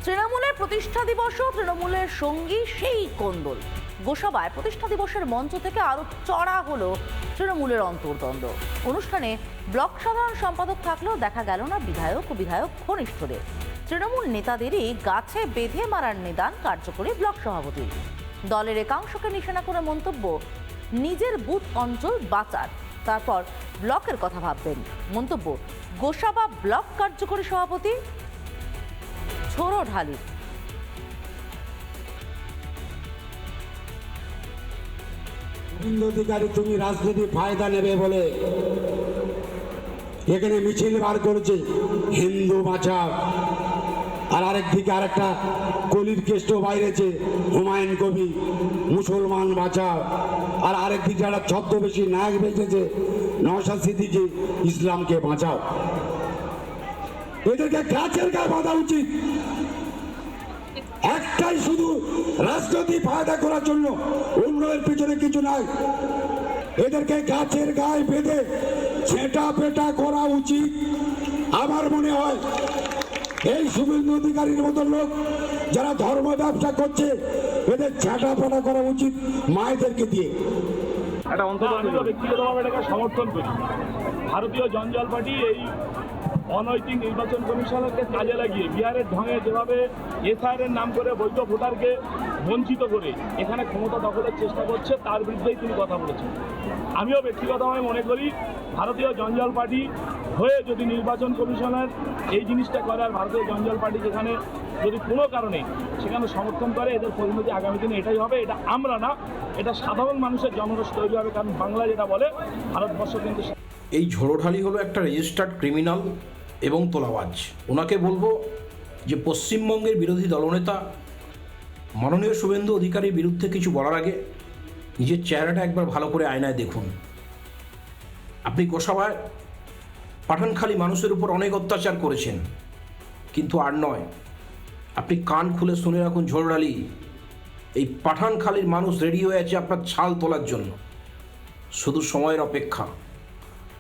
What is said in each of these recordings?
তৃণমূলের প্রতিষ্ঠা দিবসও তৃণমূলের সঙ্গী সেই কোন্দল। গোসাবায় প্রতিষ্ঠা দিবসের মঞ্চ থেকে আরো চড়া হলো তৃণমূলের অন্তর্দ্বন্দ্ব। অনুষ্ঠানে ব্লক সাধারণ সম্পাদক থাকলেও দেখা গেল না বিধায়ক ও বিধায়ক ঘনিষ্ঠদের। তৃণমূল নেতাদেরই গাছে বেঁধে মারার নিদান কার্যকরী ব্লক সভাপতি। দলের একাংশকে নিশানা করে মন্তব্য, নিজের বুথ অঞ্চল বাঁচার, তারপর ব্লকের কথা ভাববেন। মন্তব্য, গোসাবা ব্লক কার্যকরী সভাপতি ঝোড়োঢালি। শুভেন্দু অধিকারী, তুমি রাজনীতি ফায়দা নেবে বলে এখানে মিছিল বার করেছে হিন্দু বাঁচাও, আর আরেকদিকে আরেকটা কলির কেষ্ট বাইরেছে হুমায়ুন কবি মুসলমান বাঁচাও, আর আরেকদিকে একটা ছদ্মবেশী নায়ক বেঁচেছে নওশাদ সিদ্দিকী ইসলামকে বাঁচাও। এদেরকে গাছের গায়ে বাঁধা উচিত। একটাই শুধু রাজনৈতিক ফায়দা করার জন্য, অন্যের পিছনে কিছু নাই। এদেরকে গাছের গায়ে বেঁধে ছেঁটা পেটা করা উচিত। আমার মনে হয় এই শুভেন্দু অধিকারীর মতো লোক যারা ধর্ম ব্যবসা করছে, এদের ছেঁটা পেটা করা উচিত মায়েদেরকে দিয়ে। ব্যক্তিগতভাবে এটাকে সমর্থন করি। ভারতীয় জনজাল পার্টি এই অনৈতিক নির্বাচন কমিশনকে কাজে লাগিয়ে বিহারের ঢঙে যেভাবে এসআইআর নাম করে বৈধ ভোটারকে বঞ্চিত করে এখানে ক্ষমতা দখলের চেষ্টা করছে, তার বিরুদ্ধেই তিনি কথা বলেছেন। আমিও ব্যক্তিগতভাবে মনে করি ভারতীয় জনজাল পার্টি হয়ে যদি নির্বাচন কমিশনের এই জিনিসটা করে, আর ভারতীয় জনজাল পার্টি যেখানে যদি কোনো কারণে সেখানে সমর্থন করে, এদের পরিণতি আগামী দিনে এটাই হবে। এটা আমরা না, এটা সাধারণ মানুষের জনরোষ তৈরি হবে। কারণ বাংলা যেটা বলে, ভারতবর্ষ কিন্তু এই ঝোড়োঢালি হলো একটা রেজিস্টার্ড ক্রিমিনাল এবং তোলাবাজ। ওনাকে বলবো যে পশ্চিমবঙ্গের বিরোধী দলনেতা মাননীয় শুভেন্দু অধিকারীর বিরুদ্ধে কিছু বলার আগে নিজের চেহারাটা একবার ভালো করে আয়নায় দেখুন। আপনি গোসাবায় পাঠানখালী মানুষের উপর অনেক অত্যাচার করেছেন, কিন্তু আর নয়। আপনি কান খুলে শুনে রাখুন ঝোড়োঢালি, এই পাঠানখালীর মানুষ রেডি হয়ে আছে আপনার ছাল তোলার জন্য। শুধু সময়ের অপেক্ষা।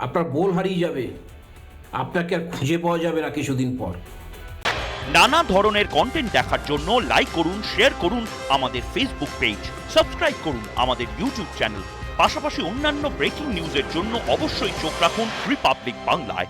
আপনার বোল হারিয়ে যাবে, আপনাকে আর খুঁজে পাওয়া যাবে না কিছুদিন পর। নানা ধরনের কন্টেন্ট দেখার জন্য লাইক করুন, শেয়ার করুন আমাদের ফেসবুক পেজ, সাবস্ক্রাইব করুন আমাদের ইউটিউব চ্যানেল। পাশাপাশি অন্যান্য ব্রেকিং নিউজের জন্য অবশ্যই চোখ রাখুন রিপাবলিক বাংলায়।